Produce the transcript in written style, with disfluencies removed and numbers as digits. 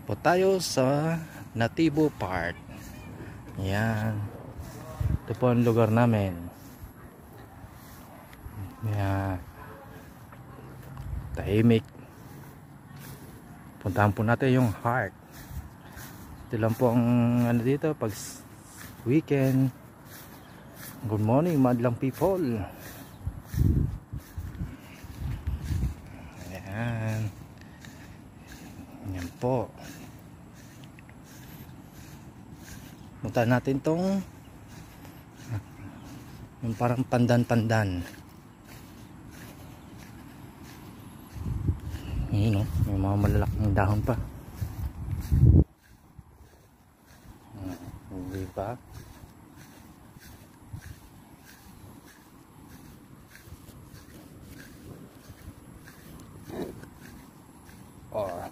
po tayo sa Nativo Park. Yan. Ito po ang lugar namin. Yan. Tahimik. Puntahan po natin yung heart. Ito lang po ang ano dito pag weekend. Good morning madlang people. Yan. Yan po. Punta natin tong yung parang pandan-pandan. Yun, no? May mga malalaking dahon pa. Hindi pa. Oh.